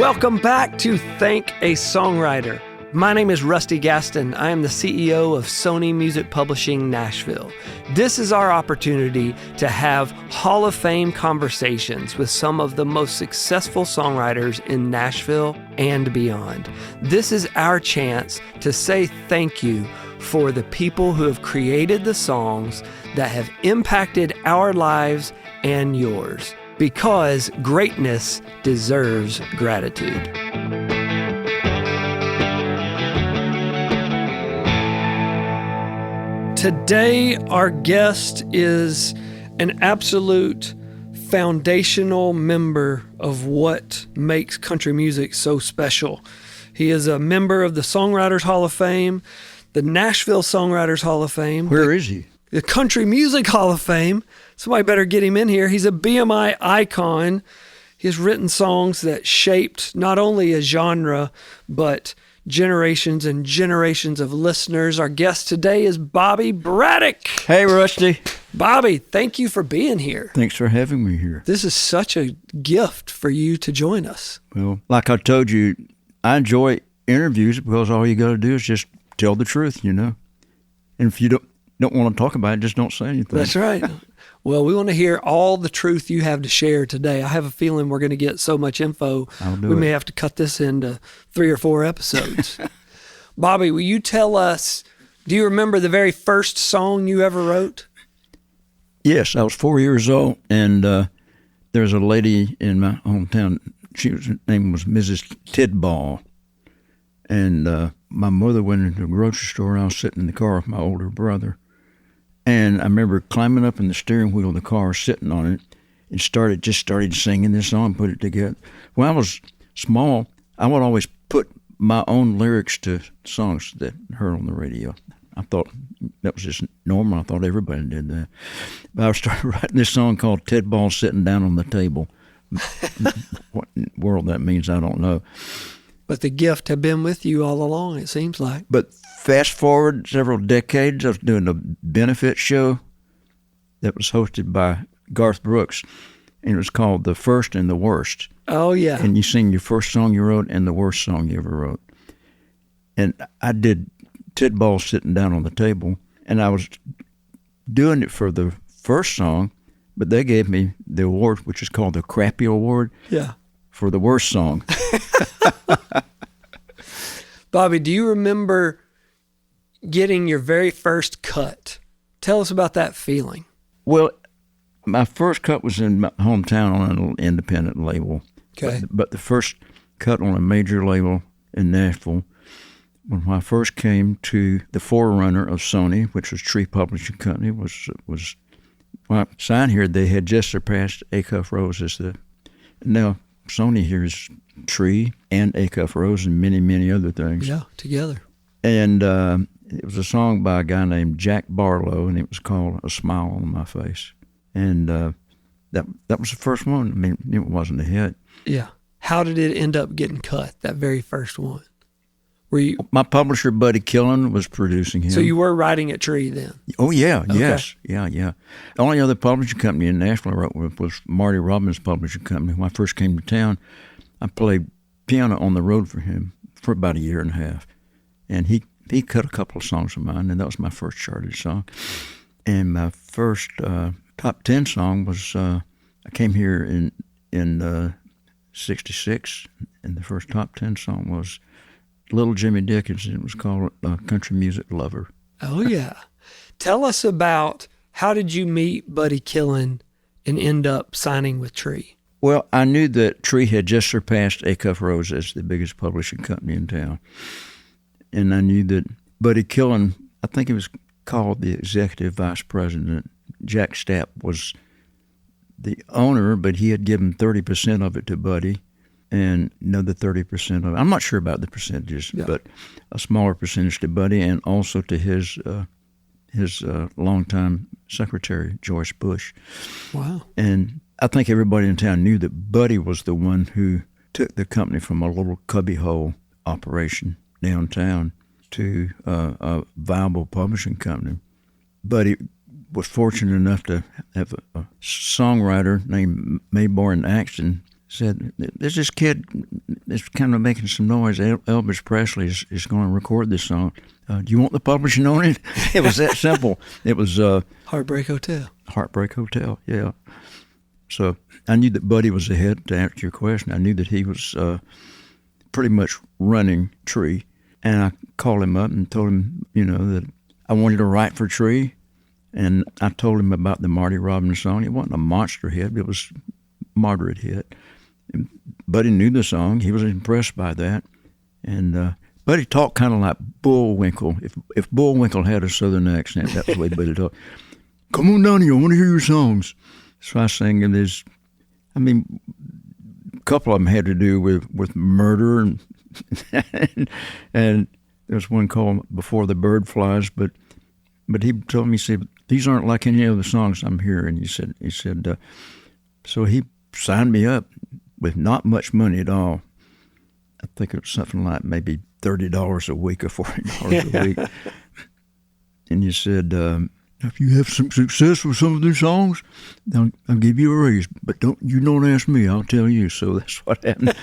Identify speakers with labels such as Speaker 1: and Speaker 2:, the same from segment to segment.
Speaker 1: Welcome back to Thank a Songwriter. My name is Rusty Gaston. I am the CEO of Sony Music Publishing Nashville. This is our opportunity to have Hall of Fame conversations with some of the most successful songwriters in Nashville and beyond. This is our chance to say thank you for the people who have created the songs that have impacted our lives and yours, because greatness deserves gratitude. Today, our guest is an absolute foundational member of what makes country music so special. He is a member of the Songwriters Hall of Fame, the Nashville Songwriters Hall of Fame.
Speaker 2: Where is he?
Speaker 1: The Country Music Hall of Fame. Somebody better get him in here. He's a BMI icon. He has written songs that shaped not only a genre, but generations and generations of listeners. Our guest today is Bobby Braddock.
Speaker 2: Hey, Rusty.
Speaker 1: Bobby, thank you for being here.
Speaker 2: Thanks for having me here.
Speaker 1: This is such a gift for you to join us.
Speaker 2: Well, like I told you, I enjoy interviews because all you got to do is just tell the truth, you know. And if you don't want to talk about it, just don't say anything.
Speaker 1: That's right. Well, we want to hear all the truth you have to share today. I have a feeling we're going to get so much info, we may have to cut this into 3 or 4 episodes. Bobby, will you tell us, do you remember the very first song you ever wrote?
Speaker 2: Yes, I was 4 years old, and there was a lady in my hometown. Her name was Mrs. Tidball. And my mother went into a grocery store, and I was sitting in the car with my older brother. And I remember climbing up in the steering wheel of the car, sitting on it, and started singing this song, put it together. When I was small, I would always put my own lyrics to songs that I heard on the radio. I thought that was just normal. I thought everybody did that. But I started writing this song called Ted Ball Sitting Down on the Table. What in the world that means, I don't know.
Speaker 1: But the gift had been with you all along, it seems like.
Speaker 2: But fast forward several decades, I was doing a benefit show that was hosted by Garth Brooks, and it was called The First and the Worst.
Speaker 1: Oh, yeah.
Speaker 2: And you sing your first song you wrote and the worst song you ever wrote. And I did Ted Ball Sitting Down on the Table, and I was doing it for the first song, but they gave me the award, which is called the Crappy Award.
Speaker 1: Yeah.
Speaker 2: For the worst song.
Speaker 1: Bobby, do you remember getting your very first cut? Tell us about that feeling.
Speaker 2: Well, my first cut was in my hometown on an independent label.
Speaker 1: Okay.
Speaker 2: But the first cut on a major label in Nashville, when I first came to the forerunner of Sony, which was Tree Publishing Company, was when I signed here, they had just surpassed Acuff Rose as the, now Sony here is Tree and Acuff Rose and many, many other things.
Speaker 1: Yeah, together.
Speaker 2: And it was a song by a guy named Jack Barlow, and it was called A Smile on My Face. And that was the first one. I mean, it wasn't a hit.
Speaker 1: Yeah. How did it end up getting cut, that very first one? Were you?
Speaker 2: My publisher, Buddy Killen, was producing him.
Speaker 1: So you were writing at Tree then?
Speaker 2: Oh, yeah,
Speaker 1: Okay.
Speaker 2: yes. Yeah. The only other publishing company in Nashville I wrote with was Marty Robbins' publishing company. When I first came to town, I played piano on the road for him for about a year and a half. And he cut a couple of songs of mine, and that was my first charted song. And my first top 10 song was, I came here in 66, and the first top 10 song was Little Jimmy Dickens, and it was called Country Music Lover.
Speaker 1: Oh, yeah. Tell us about, how did you meet Buddy Killen and end up signing with Tree?
Speaker 2: Well, I knew that Tree had just surpassed Acuff Rose as the biggest publishing company in town. And I knew that Buddy Killen, I think he was called the executive vice president. Jack Stapp was the owner, but he had given 30% of it to Buddy and another 30% of it. I'm not sure about the percentages, but a smaller percentage to Buddy and also to his longtime secretary, Joyce Bush.
Speaker 1: Wow.
Speaker 2: And I think everybody in town knew that Buddy was the one who took the company from a little cubbyhole operation downtown to a viable publishing company. Buddy was fortunate enough to have a songwriter named Mayborn Axton said, "There's this kid that's kind of making some noise. Elvis Presley is going to record this song. Do you want the publishing on it?" It was that simple. It was
Speaker 1: Heartbreak Hotel.
Speaker 2: Heartbreak Hotel, yeah. So I knew that Buddy was ahead. To answer your question, I knew that he was pretty much running Tree, and I called him up and told him, that I wanted to write for Tree, and I told him about the Marty Robbins song. It wasn't a monster hit; it was a moderate hit. And Buddy knew the song. He was impressed by that, and Buddy talked kind of like Bullwinkle. If Bullwinkle had a Southern accent, that was the way Buddy talked. "Come on down here, I want to hear your songs." So I sang in this. A couple of them had to do with murder, and and there's one called "Before the Bird Flies." But he told me, he said, "These aren't like any other songs I'm hearing." He said, so he signed me up with not much money at all. I think it was something like maybe $30 a week or $40 a week. And he said, "If you have some success with some of these songs, I'll give you a raise. But don't ask me. I'll tell you." So that's what happened.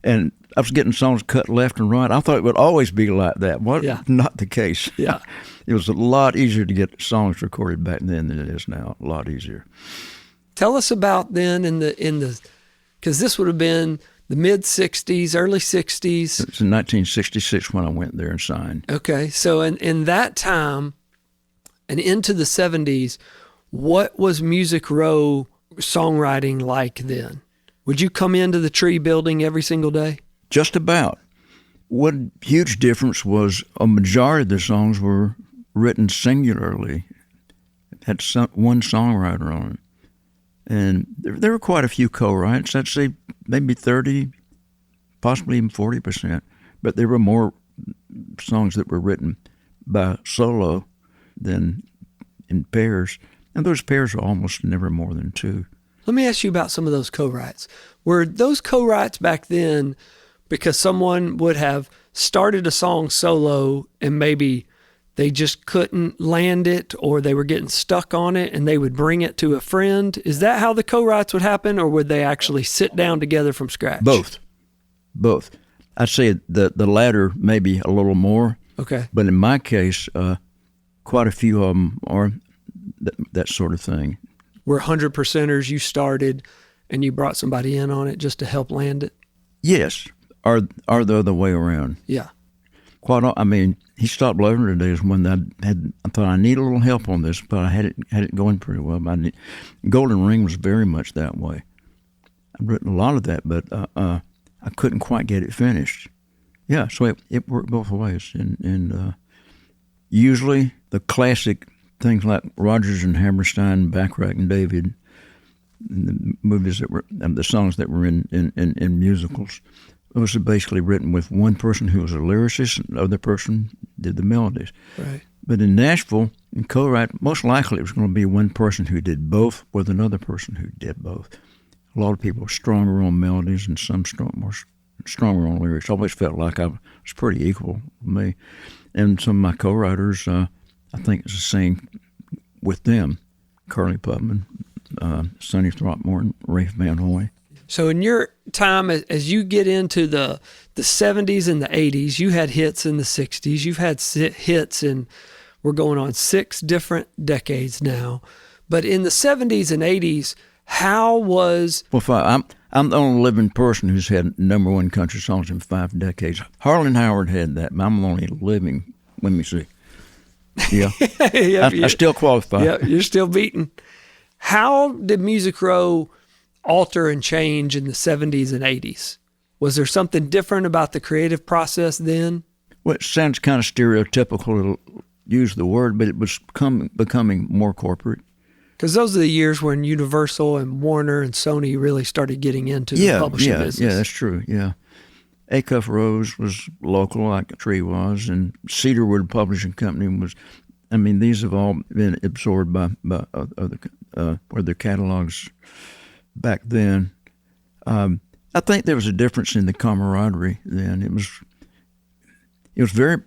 Speaker 2: And I was getting songs cut left and right. I thought it would always be like that. Not the case.
Speaker 1: Yeah.
Speaker 2: It was a lot easier to get songs recorded back then than it is now. A lot easier.
Speaker 1: Tell us about then because this would have been the mid-'60s, early '60s.
Speaker 2: It was in 1966 when I went there and signed.
Speaker 1: Okay. So in that time and into the '70s, what was Music Row songwriting like then? Would you come into the Tree building every single day?
Speaker 2: Just about. One huge difference was a majority of the songs were written singularly. It had one songwriter on it. And there were quite a few co-writes. I'd say maybe 30, possibly even 40%. But there were more songs that were written by solo than in pairs. And those pairs were almost never more than two.
Speaker 1: Let me ask you about some of those co-writes. Were those co-writes back then because someone would have started a song solo and maybe they just couldn't land it or they were getting stuck on it and they would bring it to a friend? Is that how the co-writes would happen, or would they actually sit down together from scratch?
Speaker 2: Both. I'd say the latter maybe a little more.
Speaker 1: Okay.
Speaker 2: But in my case, quite a few of them are that sort of thing.
Speaker 1: Were 100%ers you started and you brought somebody in on it just to help land it?
Speaker 2: Yes, or the other way around.
Speaker 1: Yeah.
Speaker 2: He stopped loving her days when I thought I need a little help on this, but I had it going pretty well. Golden Ring was very much that way. I've written a lot of that, but I couldn't quite get it finished. Yeah, so it worked both ways, and usually the classic things like Rodgers and Hammerstein, Bacharach and David, the movies that were the songs that were in musicals. Those were basically written with one person who was a lyricist and the other person did the melodies.
Speaker 1: Right.
Speaker 2: But in Nashville, in co-write, most likely it was going to be one person who did both with another person who did both. A lot of people were stronger on melodies and some stronger on lyrics. I always felt like I was pretty equal with me. And some of my co-writers, I think it's the same with them. Carly Putman, Sonny Throckmorton, Rafe Van Hoy.
Speaker 1: So in your time, as you get into the 70s and the 80s, you had hits in the 60s. You've had hits in, we're going on 6 different decades now. But in the 70s and 80s, how was...
Speaker 2: Well, I'm the only living person who's had #1 country songs in 5 decades. Harlan Howard had that, but I'm the only living. Let me see. Yeah. I still qualify.
Speaker 1: Yeah, you're still beating. How did Music Row alter and change in the 70s and 80s? Was there something different about the creative process then?
Speaker 2: Well, it sounds kind of stereotypical to use the word, but it was becoming more corporate.
Speaker 1: Because those are the years when Universal and Warner and Sony really started getting into the publishing business. Yeah,
Speaker 2: that's true, yeah. Acuff Rose was local, like Tree was, and Cedarwood Publishing Company was. These have all been absorbed by other catalogs back then. I think there was a difference in the camaraderie then. It was very,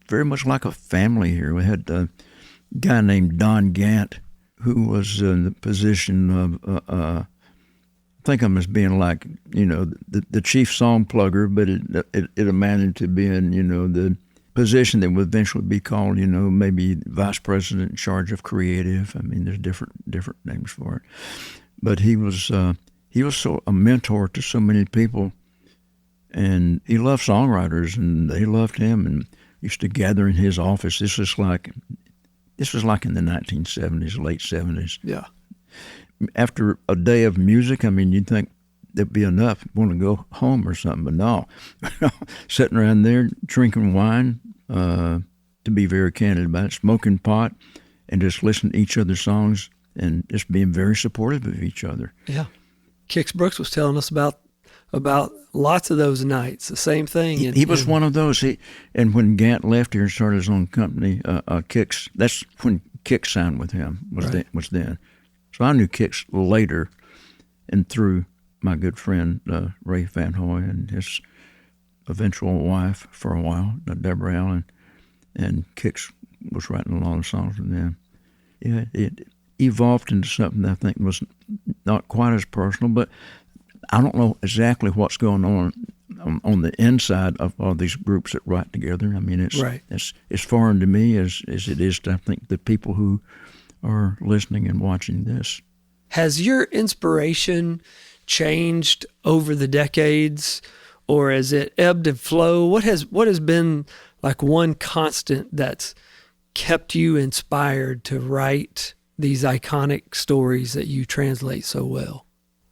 Speaker 2: very much like a family here. We had a guy named Don Gant, who was in the position of think of him as being like, the chief song plugger, but it amounted to being, the position that would eventually be called, maybe vice president in charge of creative. I mean, there's different names for it. But he was so a mentor to so many people, and he loved songwriters, and they loved him, and used to gather in his office. This was like in the 1970s, late 70s.
Speaker 1: Yeah.
Speaker 2: After a day of music, I mean, you'd think there'd be enough. Want to go home or something, but no. Sitting around there drinking wine, to be very candid about it, smoking pot, and just listening to each other's songs and just being very supportive of each other.
Speaker 1: Yeah. Kix Brooks was telling us about lots of those nights, the same thing.
Speaker 2: He was one of those. And when Gant left here and started his own company, Kix, that's when Kix signed with him, was then. So I knew Kix later, and through my good friend Ray Van Hoy and his eventual wife for a while, Deborah Allen, and Kix was writing a lot of songs with them. Yeah, it evolved into something that I think was not quite as personal, but I don't know exactly what's going on the inside of all these groups that write together. I mean, it's as foreign to me as it is to, I think, the people who are listening and watching this.
Speaker 1: Has your inspiration changed over the decades, or has it ebbed and flowed? What has been like one constant that's kept you inspired to write these iconic stories that you translate so well?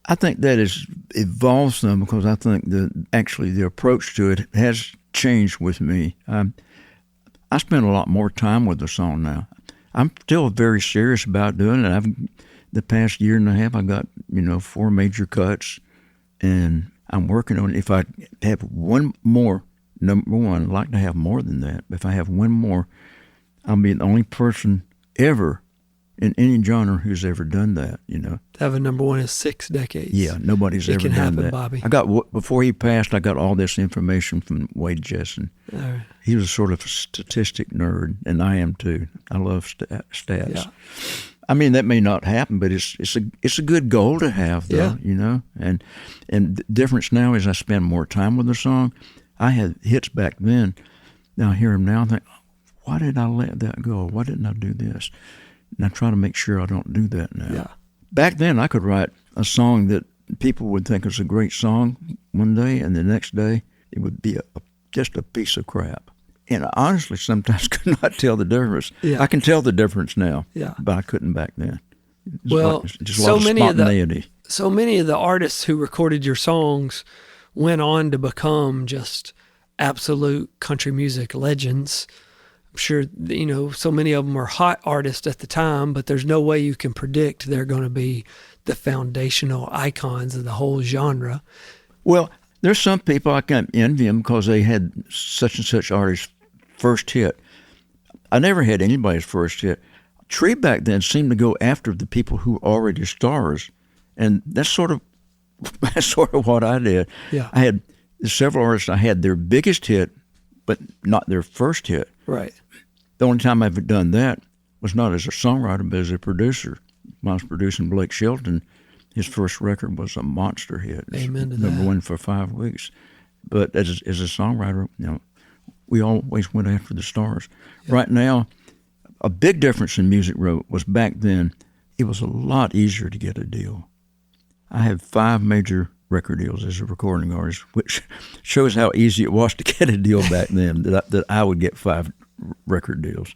Speaker 2: I think that has evolved some, because I think that actually the approach to it has changed with me. I spend a lot more time with the song now. I'm still very serious about doing it. The past year and a half, I got 4 major cuts, and I'm working on it. If I have one more, number one, I'd like to have more than that. If I have one more, I'll be the only person ever in any genre who's ever done that.
Speaker 1: To have a number one in 6 decades.
Speaker 2: Yeah, nobody's ever done that. It can happen,
Speaker 1: Bobby.
Speaker 2: Before he passed, I got all this information from Wade Jessen.
Speaker 1: Right.
Speaker 2: He was sort of a statistic nerd, and I am too. I love stats. Yeah. I mean, that may not happen, but it's a good goal to have, though.
Speaker 1: Yeah.
Speaker 2: And the difference now is I spend more time with the song. I had hits back then. Now I hear them now and think, why did I let that go? Why didn't I do this? And I try to make sure I don't do that now.
Speaker 1: Yeah.
Speaker 2: Back then, I could write a song that people would think was a great song one day, and the next day it would be just a piece of crap. And I honestly sometimes could not tell the difference.
Speaker 1: Yeah.
Speaker 2: I can tell the difference now,
Speaker 1: yeah,
Speaker 2: but I couldn't back then.
Speaker 1: Just
Speaker 2: so many spontaneity.
Speaker 1: So many of the artists who recorded your songs went on to become just absolute country music legends. I'm sure, so many of them are hot artists at the time, but there's no way you can predict they're going to be the foundational icons of the whole genre.
Speaker 2: Well, there's some people I can't envy them because they had such and such artist's first hit. I never had anybody's first hit. Tree back then seemed to go after the people who were already stars, and that's sort of what I did.
Speaker 1: Yeah.
Speaker 2: I had several artists. I had their biggest hit, but not their first hit.
Speaker 1: Right.
Speaker 2: The only time I've ever done that was not as a songwriter, but as a producer. When I was producing Blake Shelton, his first record was a monster hit.
Speaker 1: Amen to that.
Speaker 2: Number one for 5 weeks. But as a songwriter, we always went after the stars. Yeah. Right now, a big difference in Music Row was back then, it was a lot easier to get a deal. I had 5 major record deals as a recording artist, which shows how easy it was to get a deal back then, that I would get 5 record deals.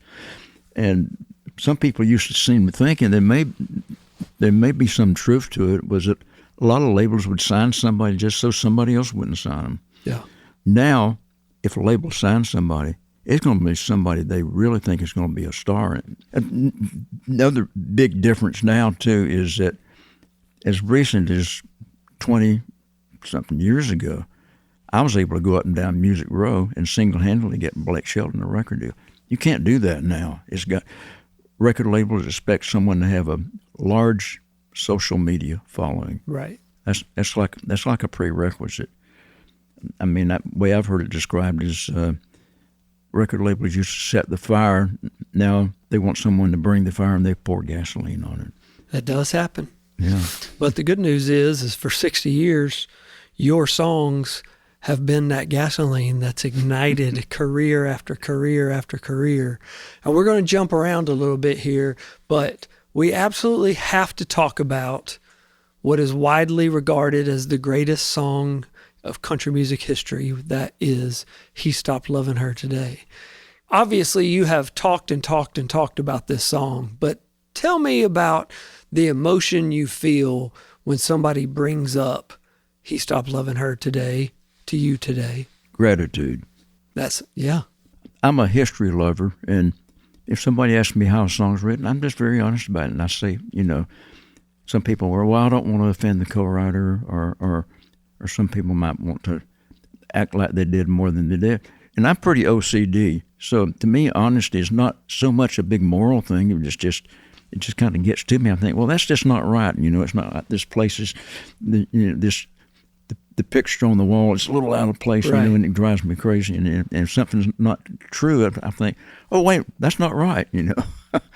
Speaker 2: And some people used to seem to think, and there may be some truth to it, was that a lot of labels would sign somebody just so somebody else wouldn't sign them.
Speaker 1: Yeah.
Speaker 2: Now, if a label signs somebody, it's going to be somebody they really think is going to be a star. And another big difference now, too, is that as recent as 20-something years ago, I was able to go up and down Music Row and single-handedly get Blake Shelton a record deal. You can't do that now. Record labels expect someone to have a large social media following.
Speaker 1: Right.
Speaker 2: That's like a prerequisite. I mean, that way I've heard it described is record labels used to set the fire. Now they want someone to bring the fire, and they pour gasoline on it.
Speaker 1: That does happen.
Speaker 2: Yeah.
Speaker 1: But the good news is for 60 years, your songs have been that gasoline that's ignited career after career after career. And we're going to jump around a little bit here, but we absolutely have to talk about what is widely regarded as the greatest song of country music history. That is He Stopped Loving Her Today. Obviously, you have talked and talked and talked about this song, but tell me about the emotion you feel when somebody brings up He Stopped Loving Her Today to you today.
Speaker 2: Gratitude.
Speaker 1: Yeah.
Speaker 2: I'm a history lover, and if somebody asks me how a song's written, I'm just very honest about it. And I say, some people were, well, I don't want to offend the co-writer, or some people might want to act like they did more than they did. And I'm pretty OCD. So to me, honesty is not so much a big moral thing. It just kind of gets to me. I think, well, that's just not right. It's not like this place is, the picture on the wall, it's a little out of place,
Speaker 1: right.
Speaker 2: And it drives me crazy. And if something's not true, I think, oh, wait, that's not right,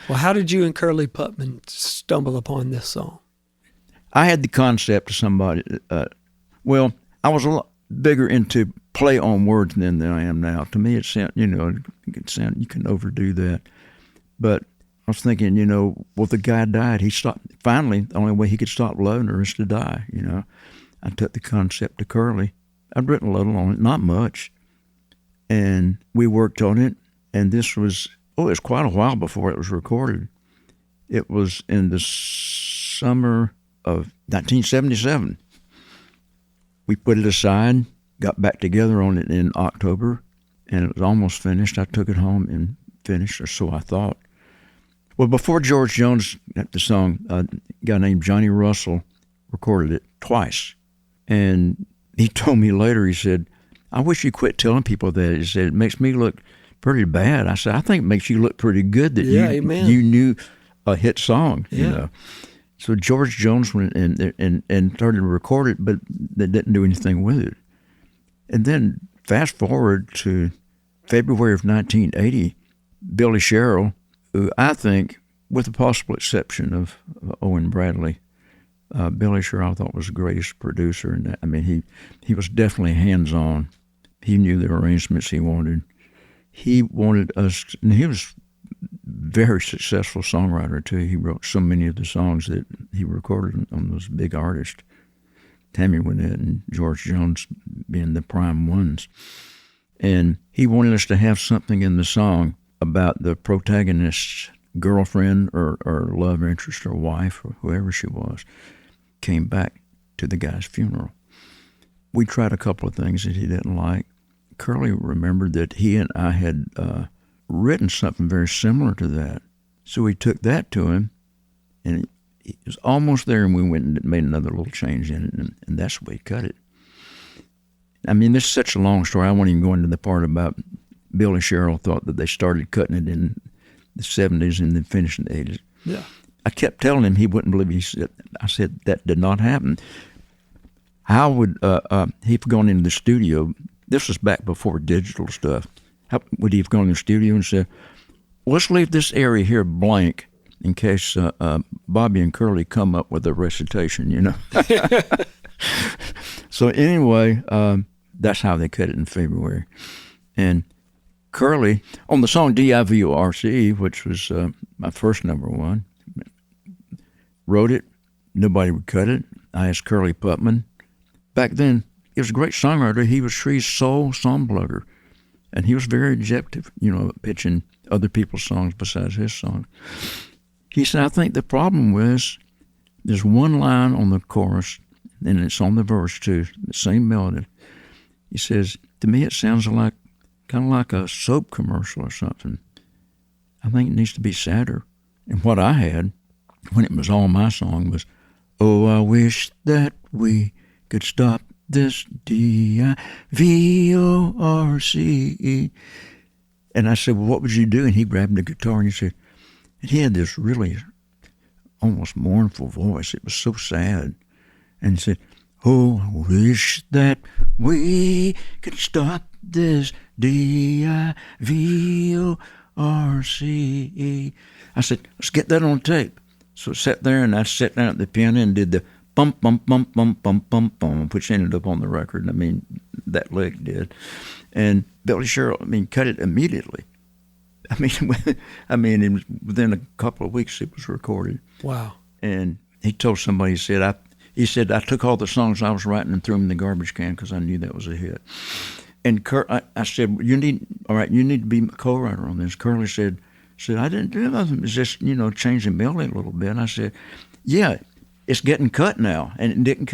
Speaker 1: Well, how did you and Curly Putman stumble upon this song?
Speaker 2: I had the concept of somebody, I was a lot bigger into play on words than I am now. To me, it sound, you can overdo that. But I was thinking, the guy died. He stopped. Finally, the only way he could stop loving her is to die, I took the concept to Curly. I'd written a little on it, not much. And we worked on it. And this was, it was quite a while before it was recorded. It was in the summer of 1977. We put it aside, got back together on it in October, and it was almost finished. I took it home and finished, or so I thought. Well, before George Jones got the song, a guy named Johnny Russell recorded it twice. And he told me later, he said, I wish you quit telling people that. He said, it makes me look pretty bad. I said, I think it makes you look pretty good that you knew a hit song, So George Jones went and started to record it, but they didn't do anything with it. And then fast forward to February of 1980, Billy Sherrill, who I think, with the possible exception of Owen Bradley, Billy Sherrill I thought was the greatest producer. And I mean, he was definitely hands-on. He knew the arrangements he wanted. He wanted us, and he was very successful songwriter too. He wrote so many of the songs that he recorded on those big artists, Tammy Wynette and George Jones being the prime ones. And he wanted us to have something in the song about the protagonist's girlfriend or love interest or wife or whoever she was came back to the guy's funeral. We tried a couple of things that he didn't like. Curly remembered that he and I had written something very similar to that. So we took that to him, and it was almost there, and we went and made another little change in it, and that's the way he cut it. I mean, this is such a long story. I won't even go into the part about Billy Sherrill thought that they started cutting it in the 70s and then finished in the 80s.
Speaker 1: Yeah.
Speaker 2: I kept telling him he wouldn't believe it. I said, that did not happen. How would he have gone into the studio? This was back before digital stuff. How would he have gone in the studio and said, let's leave this area here blank in case Bobby and Curly come up with a recitation, So anyway, that's how they cut it in February. And Curly, on the song D-I-V-O-R-C-E, which was my first number one, wrote it. Nobody would cut it. I asked Curly Putman. Back then, he was a great songwriter. He was Shree's sole songplugger. And he was very objective, pitching other people's songs besides his song. He said, I think the problem was there's one line on the chorus, and it's on the verse too, the same melody. He says, to me it sounds kind of like a soap commercial or something. I think it needs to be sadder. And what I had, when it was all my song, was, oh, I wish that we could stop this D-I-V-O-R-C-E. And I said, well, what would you do? And he grabbed the guitar and he said, and he had this really almost mournful voice. It was so sad. And he said, oh, I wish that we could stop this D-I-V-O-R-C-E. I said, let's get that on tape. So I sat there and I sat down at the piano and did the bump, bump, bump, bump, bump, bump, bump, which ended up on the record. I mean, that lick did. And Billy Sherrill, cut it immediately. It was within a couple of weeks it was recorded.
Speaker 1: Wow.
Speaker 2: And he told somebody, he said, I took all the songs I was writing and threw them in the garbage can because I knew that was a hit. And I said, you need to be a co-writer on this. Curly said, I didn't do nothing. It's just, change the melody a little bit. And I said, yeah, it's getting cut now. And it didn't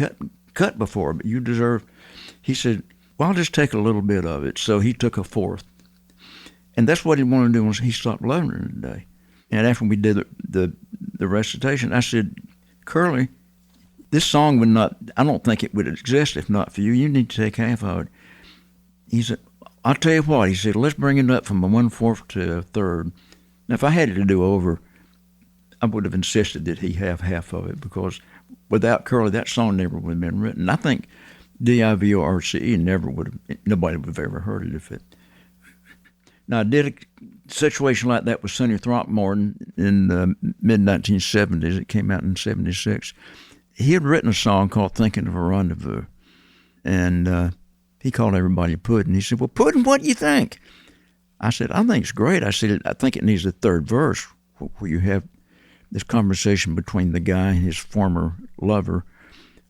Speaker 2: cut before, but you deserve. He said, well, I'll just take a little bit of it. So he took a fourth. And that's what he wanted to do once he stopped loving her today. And after we did the recitation, I said, Curly, this song would not, I don't think it would exist if not for you. You need to take half of it. He said, I'll tell you what. He said, let's bring it up from a 1/4 to a third. Now, if I had it to do over, I would have insisted that he have half of it because without Curly, that song never would have been written. I think DIVORCE nobody would have ever heard it if it. Now, I did a situation like that with Sonny Throckmorton in the mid-1970s. It came out in 76. He had written a song called Thinking of a Rendezvous, and he called everybody Puddin'. He said, well, Puddin', what do you think? I said, I think it's great. I said, I think it needs a third verse where you have this conversation between the guy and his former lover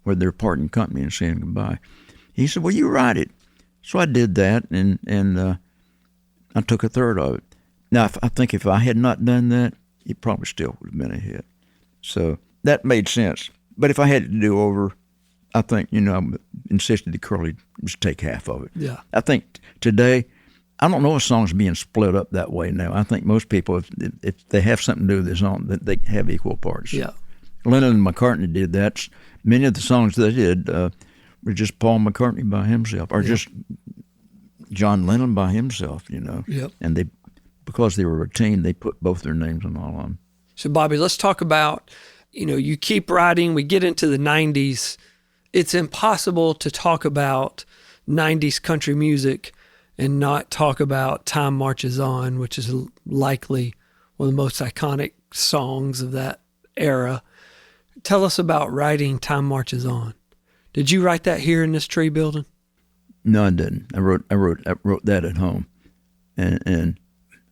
Speaker 2: where they're parting company and saying goodbye. He said, well, you write it. So I did that, and I took a third of it. Now, I think if I had not done that, it probably still would have been a hit. So that made sense. But if I had to do over, I think, I insisted that Curly just take half of it.
Speaker 1: Yeah.
Speaker 2: I think today, I don't know if songs are being split up that way now. I think most people, if they have something to do with the song, they have equal parts.
Speaker 1: Yeah.
Speaker 2: Lennon and McCartney did that. Many of the songs they did were just Paul McCartney by himself, or just John Lennon by himself,
Speaker 1: Yep.
Speaker 2: And because they were a team, they put both their names on all of them.
Speaker 1: So, Bobby, let's talk about, you keep writing. We get into the 90s. It's impossible to talk about 90s country music and not talk about Time Marches On, which is likely one of the most iconic songs of that era. Tell us about writing Time Marches On. Did you write that here in this tree building?
Speaker 2: No, I didn't. I wrote that at home, and a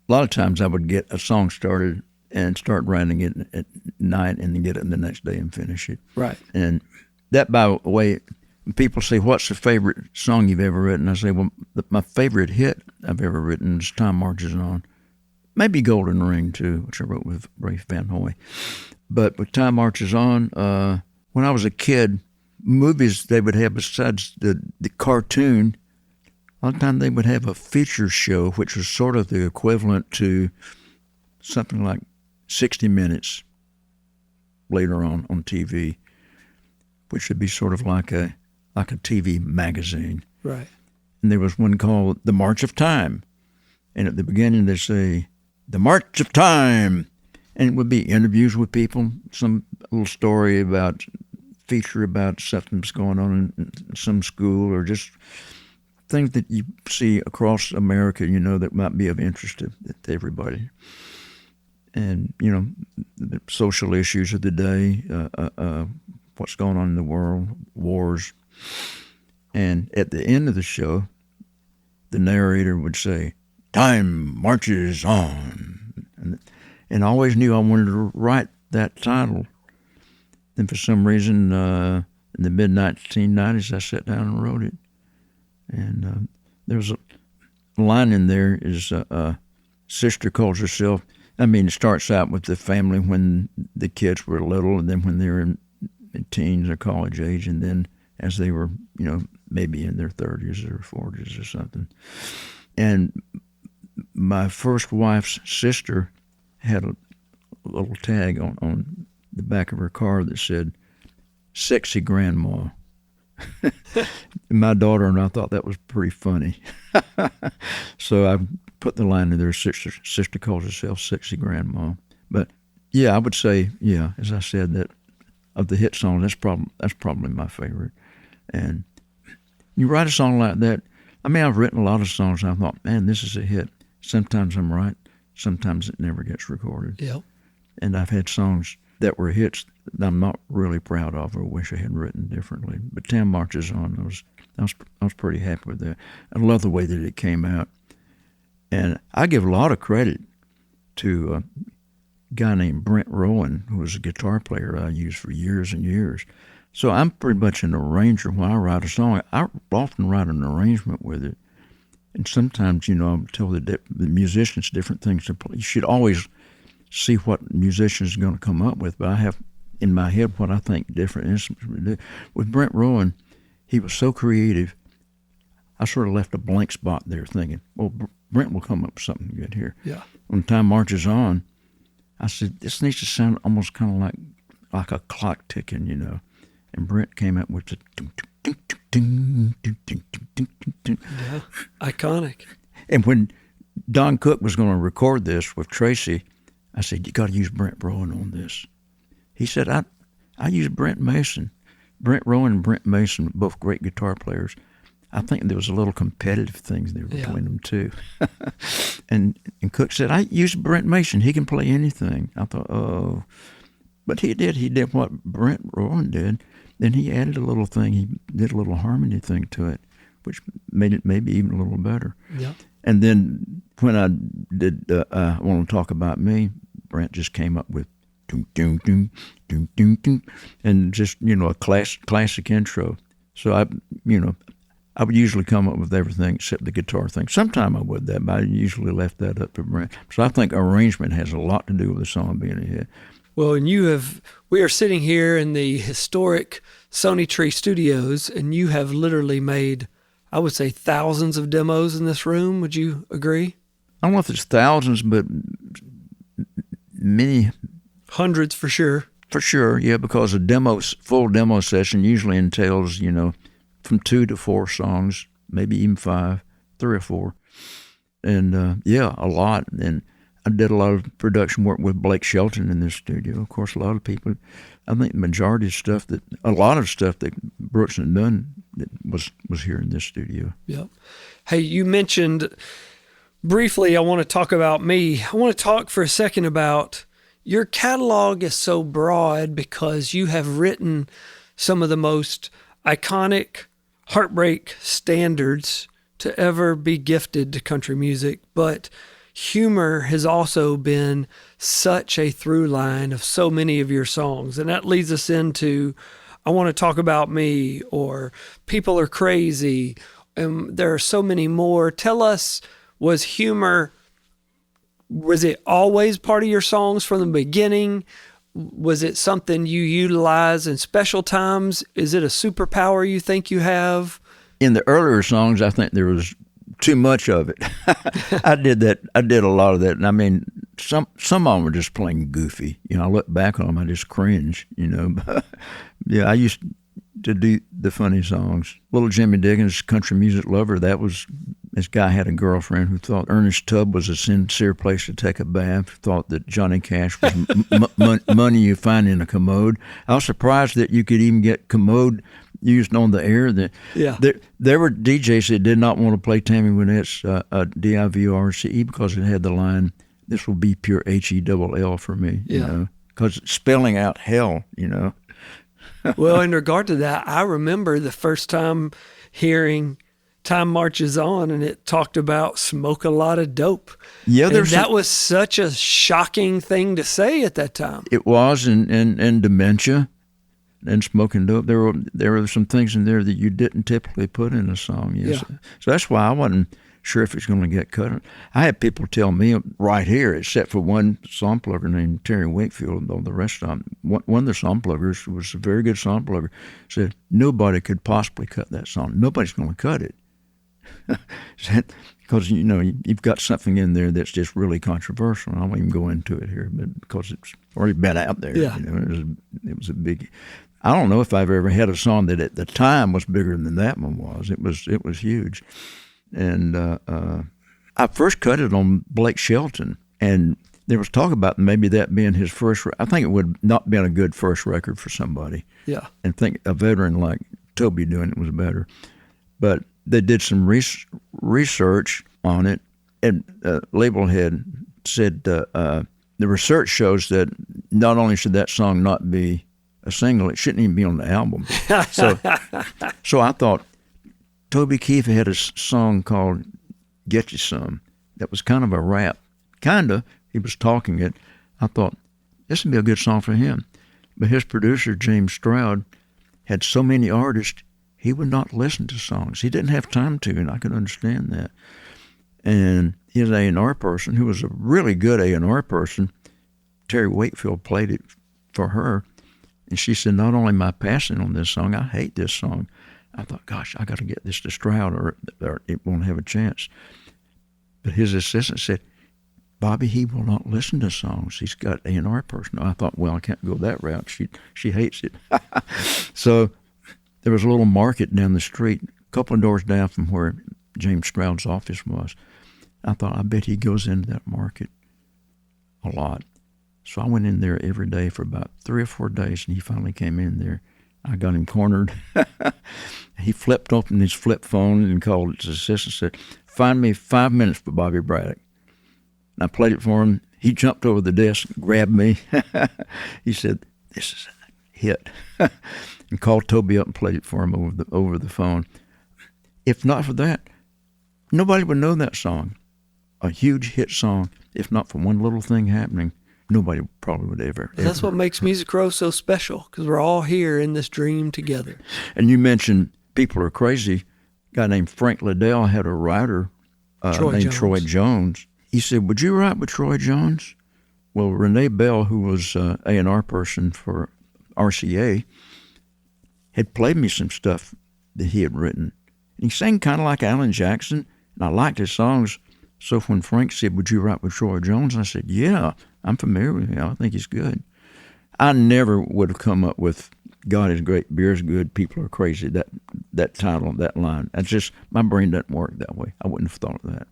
Speaker 2: lot of times I would get a song started and start writing it at night, and then get it the next day and finish it.
Speaker 1: Right.
Speaker 2: And that, by the way, when people say, "What's the favorite song you've ever written?" I say, "Well, my favorite hit I've ever written is Time Marches On, maybe Golden Ring too, which I wrote with Rafe Van Hoy, but with Time Marches On, when I was a kid." Movies they would have besides the cartoon, a lot of time they would have a feature show, which was sort of the equivalent to something like 60 Minutes later on TV, which would be sort of like a TV magazine.
Speaker 1: Right.
Speaker 2: And there was one called The March of Time. And at the beginning they say, The March of Time. And it would be interviews with people, some little story feature about something that's going on in some school, or just things that you see across America, that might be of interest to everybody. And, the social issues of the day, what's going on in the world, wars. And at the end of the show, the narrator would say, Time Marches On. And I always knew I wanted to write that title. And for some reason, in the mid-1990s, I sat down and wrote it. And there's a line in there is, sister calls herself, it starts out with the family when the kids were little, and then when they were in teens or college age, and then as they were, maybe in their 30s or 40s or something. And my first wife's sister had a little tag on the back of her car that said, Sexy Grandma. My daughter and I thought that was pretty funny. So I put the line in there, sister calls herself Sexy Grandma. But yeah, I would say, as I said, that of the hit songs, that's probably my favorite. And you write a song like that, I've written a lot of songs and I thought, man, this is a hit. Sometimes I'm right, sometimes it never gets recorded.
Speaker 1: Yep.
Speaker 2: And I've had songs that were hits that I'm not really proud of or wish I had written differently. But Time Marches On, I was pretty happy with that. I love the way that it came out. And I give a lot of credit to a guy named Brent Rowan, who was a guitar player I used for years and years. So I'm pretty much an arranger. When I write a song, I often write an arrangement with it. And sometimes, I'll tell the musicians different things to play. You should always see what musicians are going to come up with, but I have in my head what I think different instruments would do. With Brent Rowan, he was so creative, I sort of left a blank spot there thinking, well, Brent will come up with something good here.
Speaker 1: Yeah.
Speaker 2: When Time Marches On, I said, this needs to sound almost kind of like a clock ticking, And Brent came up with the
Speaker 1: yeah, iconic.
Speaker 2: And when Don Cook was going to record this with Tracy, I said, you got to use Brent Rowan on this. He said, I use Brent Mason. Brent Rowan and Brent Mason, both great guitar players. I think there was a little competitive things there between them too. and Cook said, I use Brent Mason. He can play anything. I thought, oh. But he did. He did what Brent Rowan did. Then he added a little thing. He did a little harmony thing to it, which made it maybe even a little better. Yeah. And then when I did I Want to Talk About Me, Brent just came up with doom, doom, doom, doom, doom, doom, and just, a classic intro. So I would usually come up with everything except the guitar thing. Sometime I would that, but I usually left that up to Brent. So I think arrangement has a lot to do with the song being a hit.
Speaker 1: Well, and we are sitting here in the historic Sony Tree Studios, and you have literally made, I would say, thousands of demos in this room. Would you agree?
Speaker 2: I don't know if it's thousands, but many.
Speaker 1: Hundreds for sure.
Speaker 2: For sure, yeah, because a full demo session usually entails, from 2 to 4 songs, maybe even 5, 3 or 4. And, a lot. And I did a lot of production work with Blake Shelton in this studio. Of course, a lot of people, I think a lot of stuff that Brooks had done that was here in this studio.
Speaker 1: Yep. Hey, you mentioned briefly, I want to talk about me. I want to talk for a second about your catalog is so broad because you have written some of the most iconic heartbreak standards to ever be gifted to country music, but humor has also been such a through line of so many of your songs. And that leads us into I Want to Talk About Me or People Are Crazy. And there are so many more. Tell us, was it always part of your songs from the beginning? Was it something you utilize in special times? Is it a superpower you think you have?
Speaker 2: In the earlier songs, I think there was too much of it. I did that. I did a lot of that. And I mean, some of them were just plain goofy. I look back on them, I just cringe, Yeah, I used to do the funny songs. Little Jimmy Dickens, Country Music Lover, this guy had a girlfriend who thought Ernest Tubb was a sincere place to take a bath, thought that Johnny Cash was money you find in a commode. I was surprised that you could even get commode used on the air. There were DJs that did not want to play Tammy Wynette's DIVRCE because it had the line, this will be pure HELL for me, because it's spelling out hell,
Speaker 1: Well, in regard to that, I remember the first time hearing Time Marches On, and it talked about smoke a lot of dope. Yeah, that was such a shocking thing to say at that time.
Speaker 2: It was, and dementia and smoking dope. There were some things in there that you didn't typically put in a song. Yes. Yeah. So that's why I wasn't sure if it's going to get cut. I had people tell me right here, except for one song plugger named Terry Wakefield, though the rest of them, one of the song pluggers was a very good song plugger, said nobody could possibly cut that song. Nobody's going to cut it. Because, you've got something in there that's just really controversial. I won't even go into it here, but because it's already been out there.
Speaker 1: Yeah.
Speaker 2: It was a big. I don't know if I've ever had a song that at the time was bigger than that one was. It was huge. And I first cut it on Blake Shelton, and there was talk about maybe that being his first. I think it would not been a good first record for somebody.
Speaker 1: Yeah.
Speaker 2: And think a veteran like Toby doing it was better. But they did some research on it, and label head said the research shows that not only should that song not be a single, it shouldn't even be on the album. So I thought Toby Keith had a song called Get You Some that was kind of a rap. He was talking it. I thought, this would be a good song for him. But his producer, James Stroud, had so many artists, he would not listen to songs. He didn't have time to, and I could understand that. And his A&R person, who was a really good A&R person, Terry Wakefield, played it for her. And she said, not only am I passing on this song, I hate this song. I thought, gosh, I got to get this to Stroud or it won't have a chance. But his assistant said, Bobby, he will not listen to songs. He's got A&R person. I thought, well, I can't go that route. She hates it. So there was a little market down the street, a couple of doors down from where James Stroud's office was. I thought, I bet he goes into that market a lot. So I went in there every day for about 3 or 4 days, and he finally came in there. I got him cornered. He flipped open his flip phone and called his assistant and said, find me 5 minutes for Bobby Braddock. And I played it for him. He jumped over the desk, grabbed me. He said, this is a hit. And called Toby up and played it for him over the phone. If not for that, nobody would know that song. A huge hit song, if not for one little thing happening, nobody probably would ever.
Speaker 1: That's what makes Music Row so special, because we're all here in this dream together.
Speaker 2: And you mentioned People Are Crazy. A guy named Frank Liddell had a writer named Troy Jones. He said, would you write with Troy Jones? Well, Renee Bell, who was A&R person for RCA, had played me some stuff that he had written. And he sang kind of like Alan Jackson, and I liked his songs. So when Frank said, would you write with Troy Jones? I said, yeah, I'm familiar with him. I think he's good. I never would have come up with God is Great, Beer is Good, People Are Crazy, that title, that line. That's just, my brain doesn't work that way. I wouldn't have thought of that.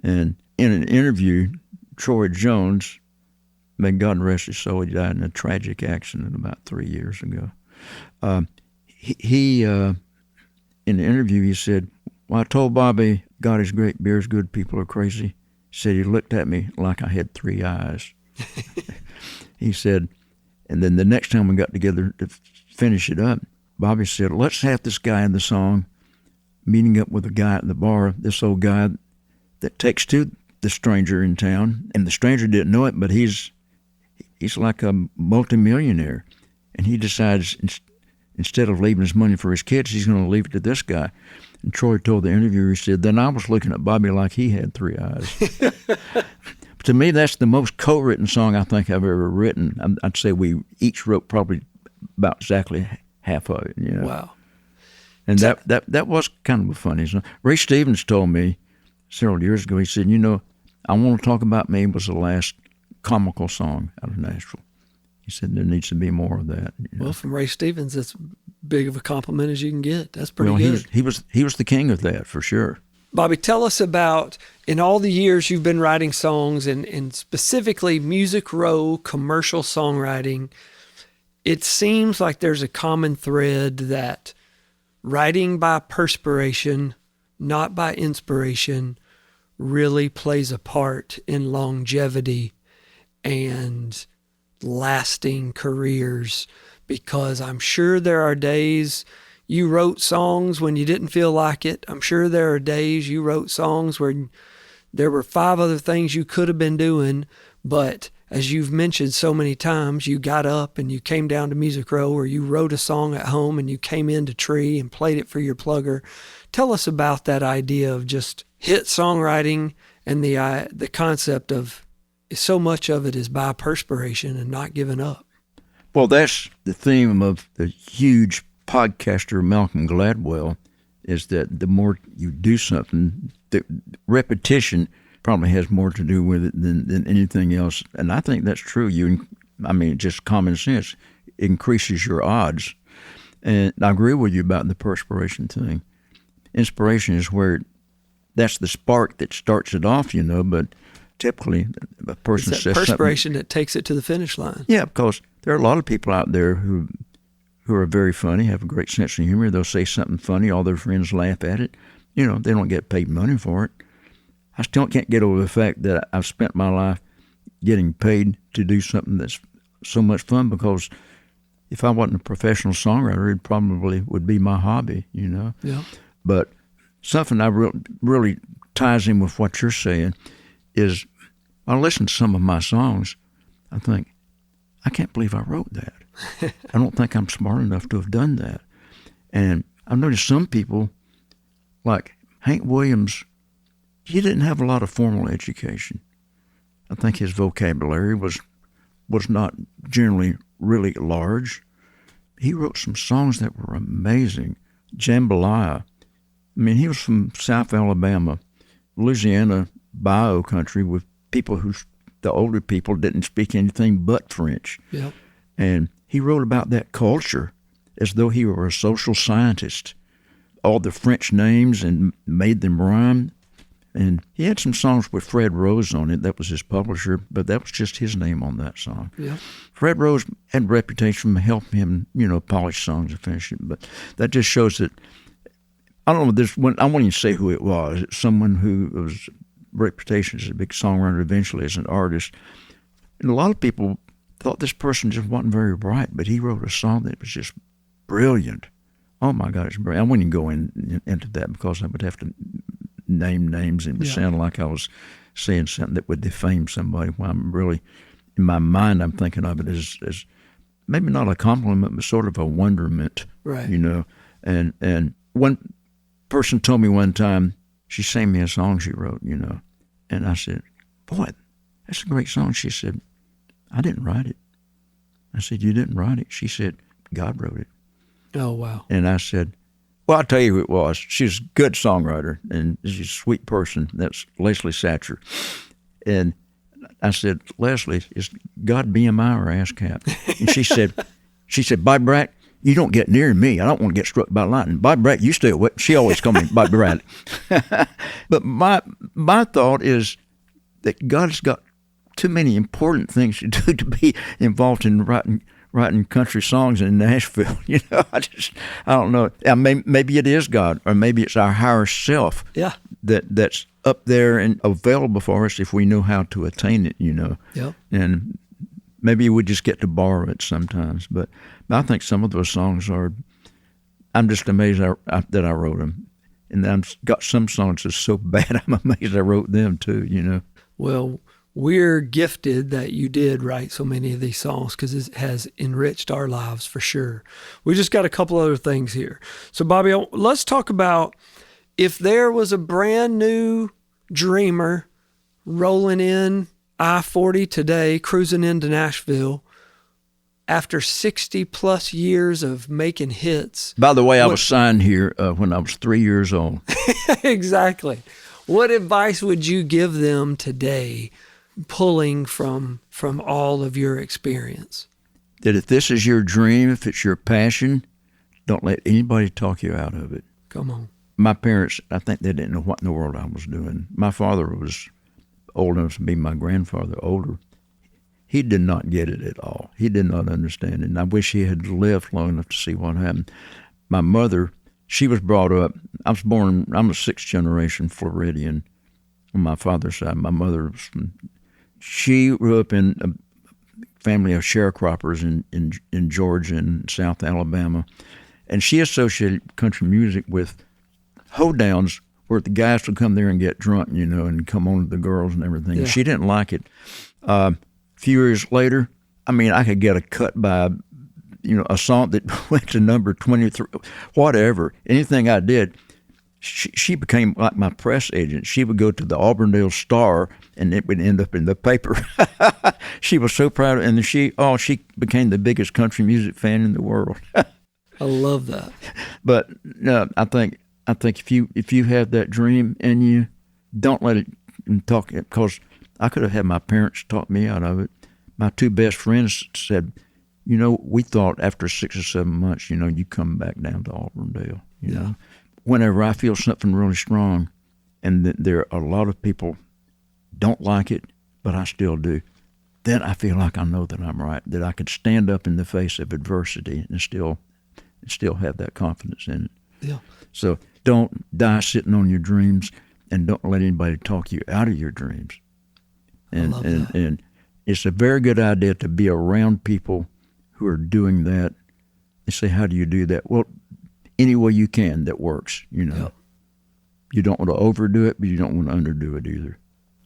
Speaker 2: And in an interview, Troy Jones, may God rest his soul, he died in a tragic accident about 3 years ago. He in the interview, he said, well, I told Bobby, God is great, beer is good, people are crazy. He said, he looked at me like I had 3 eyes. He said, and then the next time we got together to finish it up, Bobby said, let's have this guy in the song meeting up with a guy at the bar, this old guy that takes to the stranger in town, and the stranger didn't know it, but he's like a multimillionaire, and he decides instead of leaving his money for his kids, he's going to leave it to this guy. And Troy told the interviewer, he said, then I was looking at Bobby like he had 3 eyes. To me, that's the most co-written song I think I've ever written. I'd say we each wrote probably about exactly half of it. You know?
Speaker 1: Wow.
Speaker 2: And that was kind of a funny song. Ray Stevens told me several years ago, he said, I Want to Talk About Me was the last comical song out of Nashville. He said there needs to be more of that.
Speaker 1: Well, from Ray Stevens, that's big of a compliment as you can get. That's pretty good.
Speaker 2: He was the king of that, for sure.
Speaker 1: Bobby, tell us about, in all the years you've been writing songs and specifically Music Row commercial songwriting, it seems like there's a common thread that writing by perspiration, not by inspiration, really plays a part in longevity and lasting careers, because I'm sure there are days you wrote songs when you didn't feel like it. I'm sure there are days you wrote songs where there were 5 other things you could have been doing, but as you've mentioned so many times, you got up and you came down to Music Row, or you wrote a song at home and you came into Tree and played it for your plugger. Tell us about that idea of just hit songwriting and the concept of so much of it is by perspiration and not giving up.
Speaker 2: Well, that's the theme of the huge podcaster Malcolm Gladwell, is that the more you do something, the repetition probably has more to do with it than anything else. And I think that's true. Just common sense increases your odds. And I agree with you about the perspiration thing. Inspiration is where that's the spark that starts it off, but typically a person
Speaker 1: it's
Speaker 2: says
Speaker 1: that perspiration
Speaker 2: something
Speaker 1: that takes it to the finish line.
Speaker 2: Yeah, because there are a lot of people out there who are very funny, have a great sense of humor. They'll say something funny, all their friends laugh at it. They don't get paid money for it. I still can't get over the fact that I've spent my life getting paid to do something that's so much fun, because if I wasn't a professional songwriter, it probably would be my hobby, you know.
Speaker 1: Yeah.
Speaker 2: But something I really ties in with what you're saying is I listen to some of my songs, I think, I can't believe I wrote that. I don't think I'm smart enough to have done that. And I've noticed some people, like Hank Williams, he didn't have a lot of formal education. I think his vocabulary was not generally really large. He wrote some songs that were amazing. Jambalaya. I mean, he was from South Alabama, Louisiana, bayou country, with people the older people didn't speak anything but French.
Speaker 1: Yep.
Speaker 2: And he wrote about that culture as though he were a social scientist. All the French names and made them rhyme. And he had some songs with Fred Rose on it. That was his publisher, but that was just his name on that song.
Speaker 1: Yeah.
Speaker 2: Fred Rose had a reputation for helping him, polish songs and finish it. But that just shows that, I don't know, I won't even say who it was. It's someone who was reputation as a big songwriter, eventually as an artist. And a lot of people thought this person just wasn't very bright, but he wrote a song that was just brilliant. Oh my God, it's brilliant. I wouldn't even go into that, because I would have to name names and it would sound like I was saying something that would defame somebody, while I'm really, in my mind, I'm thinking of it as maybe not a compliment, but sort of a wonderment,
Speaker 1: right?
Speaker 2: And one person told me one time, she sang me a song she wrote, and I said, boy, that's a great song. She said, I didn't write it. I said, you didn't write it? She said, God wrote it.
Speaker 1: Oh, wow.
Speaker 2: And I said, well, I'll tell you who it was. She's a good songwriter, and she's a sweet person. That's Leslie Satcher. And I said, Leslie, is God BMI or ASCAP? And she said, Bobby Braddock, you don't get near me. I don't want to get struck by lightning. Bobby Braddock, you stay away. She always called me Bobby Braddock. But my thought is that God's got too many important things to do to be involved in writing country songs in Nashville. I don't know. Maybe it is God, or maybe it's our higher self.
Speaker 1: Yeah.
Speaker 2: That's up there and available for us if we know how to attain it.
Speaker 1: Yep.
Speaker 2: And maybe we just get to borrow it sometimes. But I think some of those songs I'm just amazed that I wrote them. And I've got some songs that's so bad, I'm amazed I wrote them too. Well,
Speaker 1: we're gifted that you did write so many of these songs, because it has enriched our lives for sure. We just got a couple other things here. So, Bobby, let's talk about, if there was a brand new dreamer rolling in I-40 today, cruising into Nashville, after 60 plus years of making hits.
Speaker 2: By the way, I was signed here when I was 3 years old.
Speaker 1: Exactly. What advice would you give them today, pulling from all of your experience?
Speaker 2: That if this is your dream, if it's your passion, don't let anybody talk you out of it.
Speaker 1: Come on.
Speaker 2: My parents, I think they didn't know what in the world I was doing. My father was old enough to be my grandfather, older. He did not get it at all. He did not understand it, and I wish he had lived long enough to see what happened. My mother, she was brought up, I'm a sixth generation Floridian on my father's side. My mother she grew up in a family of sharecroppers in Georgia and South Alabama, and she associated country music with hoedowns, where the guys would come there and get drunk, and come on to the girls and everything. Yeah. She didn't like it. A few years later, I could get a cut by, a song that went to number 23, whatever. Anything I did, she became like my press agent. She would go to the Auburndale Star, and it would end up in the paper. She was so proud of it, and she became the biggest country music fan in the world.
Speaker 1: I love that.
Speaker 2: But I think if you have that dream in you, don't let it talk, because I could have had my parents talk me out of it. My two best friends said, we thought after 6 or 7 months, you come back down to Auburndale. You know, whenever I feel something really strong, and there are a lot of people don't like it, but I still do, then I feel like I know that I'm right, that I could stand up in the face of adversity and still have that confidence in it.
Speaker 1: Yeah.
Speaker 2: So don't die sitting on your dreams, and don't let anybody talk you out of your dreams. And it's a very good idea to be around people who are doing that. They say, how do you do that? Well, any way you can that works, you know.
Speaker 1: Yep.
Speaker 2: You don't want to overdo it, but you don't want to underdo it either.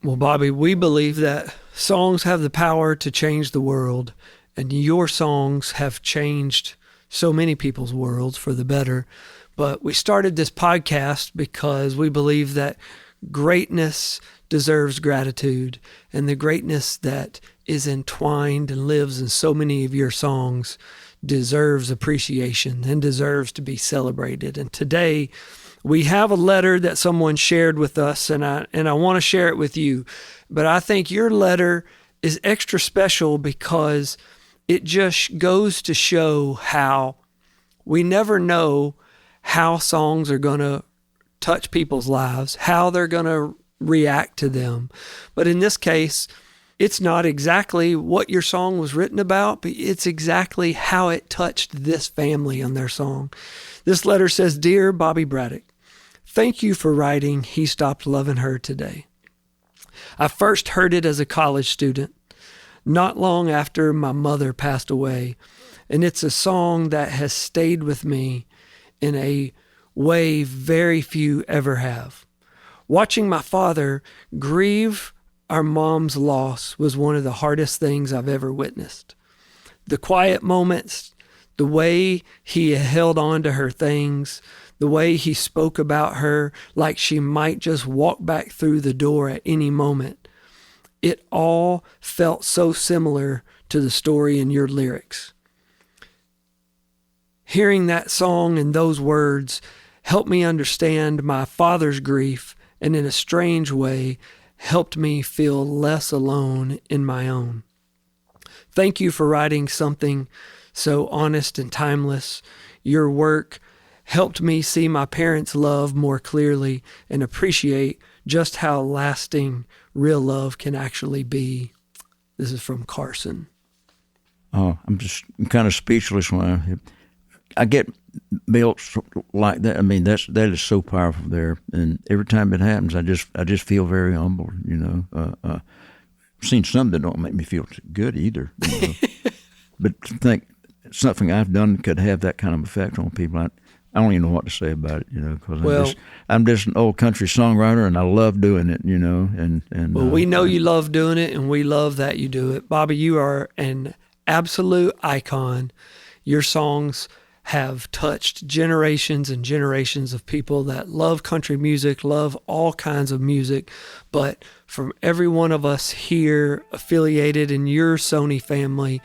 Speaker 1: Well, Bobby, we believe that songs have the power to change the world, and your songs have changed so many people's worlds for the better. But we started this podcast because we believe that greatness deserves gratitude, and the greatness that is entwined and lives in so many of your songs deserves appreciation and deserves to be celebrated. And today we have a letter that someone shared with us, and I want to share it with you. But I think your letter is extra special because it just goes to show how we never know how songs are going to touch people's lives, how they're going to react to them. But in this case, it's not exactly what your song was written about, but it's exactly how it touched this family on their song. This letter says, "Dear Bobby Braddock, thank you for writing He Stopped Loving Her Today. I first heard it as a college student, not long after my mother passed away, and it's a song that has stayed with me in a way very few ever have. Watching my father grieve our mom's loss was one of the hardest things I've ever witnessed. The quiet moments, the way he held on to her things, the way he spoke about her like she might just walk back through the door at any moment, it all felt so similar to the story in your lyrics. Hearing that song and those words helped me understand my father's grief, and in a strange way, helped me feel less alone in my own. Thank you for writing something so honest and timeless. Your work helped me see my parents' love more clearly and appreciate just how lasting real love can actually be." This is from Carson.
Speaker 2: Oh, I'm kind of speechless when I get bills like that. I mean, that is so powerful there, and every time it happens, I just feel very humbled. You know, I've seen some that don't make me feel good either. You know? But to think something I've done could have that kind of effect on people, I don't even know what to say about it. You know, because I'm just an old country songwriter, and I love doing it. You know, and
Speaker 1: well, we know you love doing it, and we love that you do it, Bobby. You are an absolute icon. Your songs have touched generations and generations of people that love country music, love all kinds of music. But from every one of us here affiliated in your Sony family,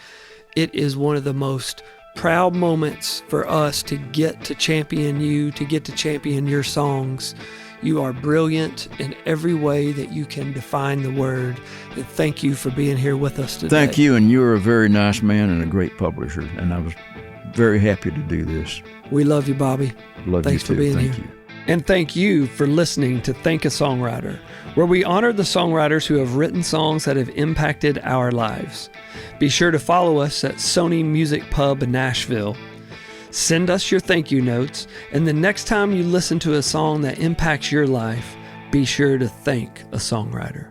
Speaker 1: it is one of the most proud moments for us to get to champion you, to get to champion your songs. You are brilliant in every way that you can define the word. And thank you for being here with us today.
Speaker 2: Thank you, and you're a very nice man and a great publisher, and I was very happy to do this.
Speaker 1: We love you, Bobby.
Speaker 2: Love
Speaker 1: Thanks
Speaker 2: you too.
Speaker 1: for being
Speaker 2: Thank
Speaker 1: here.
Speaker 2: you.
Speaker 1: And thank you for listening to Thank a Songwriter, where we honor the songwriters who have written songs that have impacted our lives. Be sure to follow us at Sony Music Pub in Nashville. Send us your thank you notes, and the next time you listen to a song that impacts your life, be sure to thank a songwriter.